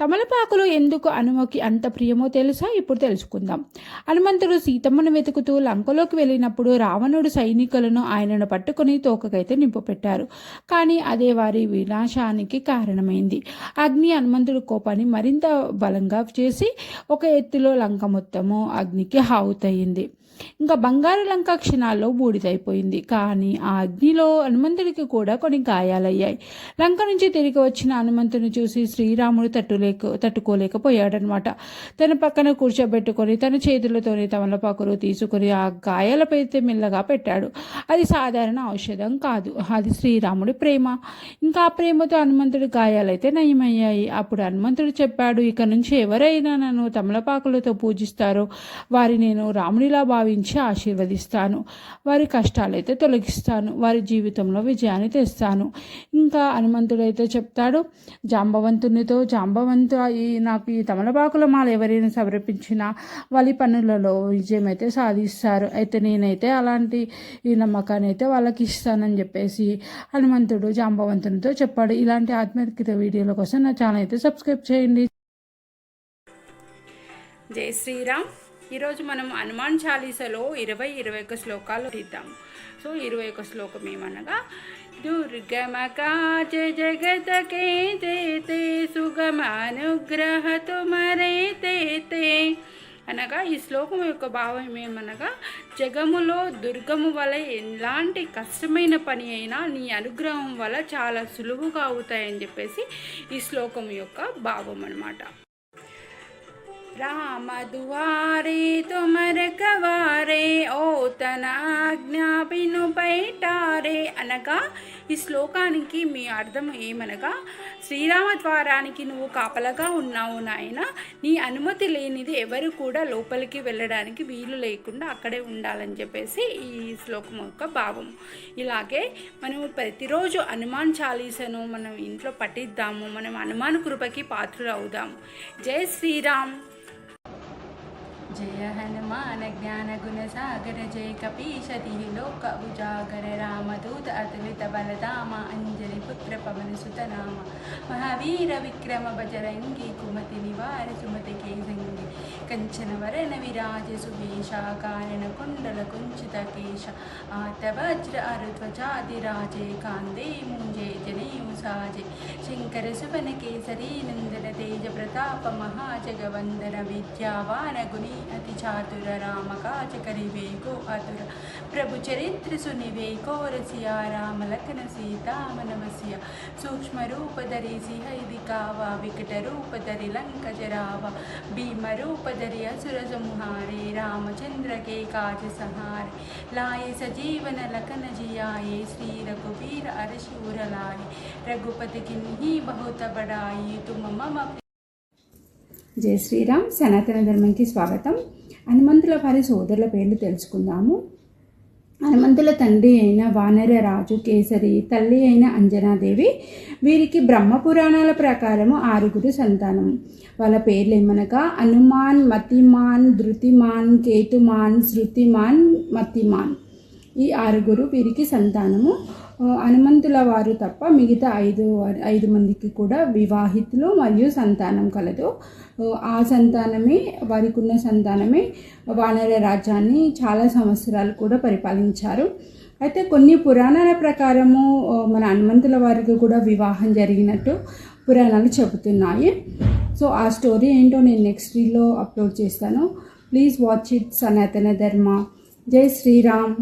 తమలపాకులు ఎందుకు హనుమకి అంత ప్రియమో తెలుసా? ఇప్పుడు తెలుసుకుందాం. హనుమంతుడు సీతమ్మను వెతుకుతూ లంకలోకి వెళ్ళినప్పుడు రావణుడు సైనికులను ఆయనను పట్టుకుని తోకకైతే నింపుపెట్టారు. కానీ అదే వారి వినాశానికి కారణమైంది. అగ్ని హనుమంతుడి కోపాన్ని మరింత బలంగా చేసి ఒక ఎత్తులో లంక మొత్తము అగ్నికి ఆహుతయింది. ఇంకా బంగారు లంక క్షణాల్లో బూడిదైపోయింది. కానీ ఆ అగ్నిలో హనుమంతుడికి కూడా కొన్ని గాయాలయ్యాయి. లంక నుంచి తిరిగి వచ్చిన హనుమంతుని చూసి శ్రీరాముడు తట్టుకోలేకపోయాడనమాట. తన పక్కన కూర్చోబెట్టుకొని తన చేతులతోనే తమలపాకులు తీసుకొని ఆ గాయాలపై మెల్లగా పెట్టాడు. అది సాధారణ ఔషధం కాదు, అది శ్రీరాముడి ప్రేమ. ఇంకా ఆ ప్రేమతో హనుమంతుడి గాయాలైతే నయమయ్యాయి. అప్పుడు హనుమంతుడు చెప్పాడు, ఇక నుంచి ఎవరైనా నన్ను తమలపాకులతో పూజిస్తారో వారి నేను రాముడిలా భావించి ఆశీర్వదిస్తాను. వారి కష్టాలైతే తొలగిస్తాను, వారి జీవితంలో విజయాన్ని తెస్తాను. ఇంకా హనుమంతుడైతే చెప్తాడు జాంబవంతునితో, నాకు ఈ తమలపాకుల మాల ఎవరైనా సమర్పించిన వాళ్ళ పనులలో విజయం అయితే సాధిస్తారు. అయితే నేనైతే అలాంటి ఈ నమ్మకాన్ని అయితే వాళ్ళకి ఇస్తానని చెప్పేసి హనుమంతుడు జాంబవంతునితో చెప్పాడు. ఇలాంటి ఆత్మీయత వీడియోల కోసం నా ఛానల్ అయితే సబ్స్క్రైబ్ చేయండి. జై శ్రీరామ్. ఈరోజు మనం హనుమాన్ చాలీసాలో 21 శ్లోకాలు తీద్దాం. సో 21 శ్లోకం ఏమనగా, దుర్గమ కాజ జగత కే తే సుగమ అనుగ్రహ తుమరే తే అనగా ఈ శ్లోకం యొక్క భావం ఏమనగా, జగములో దుర్గము వల్ల ఎలాంటి కష్టమైన పని అయినా నీ అనుగ్రహం వల్ల చాలా సులువుగా అవుతాయని చెప్పేసి ఈ శ్లోకం యొక్క భావం అన్నమాట. राम दुआरे तुम रखवारे ओ తనాజ్ఞాపిను బయటారే అనగా ఈ శ్లోకానికి మీ అర్థం ఏమనగా, శ్రీరామ ద్వారానికి నువ్వు కాపలగా ఉన్నావు నాయన, నీ అనుమతి లేనిది ఎవరు కూడా లోపలికి వెళ్ళడానికి వీలు లేకుండా అక్కడే ఉండాలని చెప్పేసి ఈ శ్లోకం యొక్క భావం. ఇలాగే మనం ప్రతిరోజు హనుమాన్ చాలీసాను మనం ఇంట్లో పఠిద్దాము. మనం హనుమాన్ కృపకి పాత్రులు అవుదాము. జై శ్రీరామ్. जय हनुमान ज्ञान गुण सागर जय कपीशति लोक उजागर रामदूत अतुलित बलधाम अंजलि पुत्र पवन सुत नाम महावीर विक्रम बजरंगी कुमति निवार सुमति के संगी कंचन वरण विराज सुवेशा कारण कुंडल कुंचित केश आत वज्र अरुध्वजादिराजे कांदे मुंजे जनेऊ साजे शंकर सुवन केसरी नंदन तेज प्रताप महाजगवंदन विद्यावान गुणी अति चातुर राम काज करिवे को आतुर प्रभु चरित्र सुनिवे को रसिया राम लखन सीता मन बसिया सूक्ष्म रूप धरि सिंह दिखावा विकट रूप धरि लंक जरावा भीम रूप धरि असुर संहारे रामचंद्र के काज सहारे लाए सजीवन लखन जियाए श्री रघुवीर अरशूर लाए रघुपति किन्हीं बहुत बड़ाई तुम मम. జై శ్రీరామ్. సనాతన ధర్మంకి స్వాగతం. హనుమంతుల వారి సోదరుల పేర్లు తెలుసుకుందాము. హనుమంతుల తండ్రి అయిన వానర రాజు కేసరి, తల్లి అయిన అంజనాదేవి. వీరికి బ్రహ్మపురాణాల ప్రకారము 6 సంతానం. వాళ్ళ పేర్లు ఏమనగా హనుమాన్, మతిమాన్, ధృతిమాన్, కేతుమాన్, శృతిమాన్, మతిమాన్. ఈ 6 వీరికి సంతానము. హనుమంతుల వారు తప్ప మిగతా 5 మందికి కూడా వివాహితులు మరియు సంతానం కలదు. ఆ సంతానమే, వారికి ఉన్న సంతానమే వానర రాజ్యాన్ని చాలా సంవత్సరాలు కూడా పరిపాలించారు. అయితే కొన్ని పురాణాల ప్రకారము మన హనుమంతుల వారికి కూడా వివాహం జరిగినట్టు పురాణాలు చెబుతున్నాయి. సో ఆ స్టోరీ ఏంటో నేను నెక్స్ట్ వీడియోలో అప్లోడ్ చేస్తాను. Please watch it. సనాతన ధర్మ. జై శ్రీరామ్.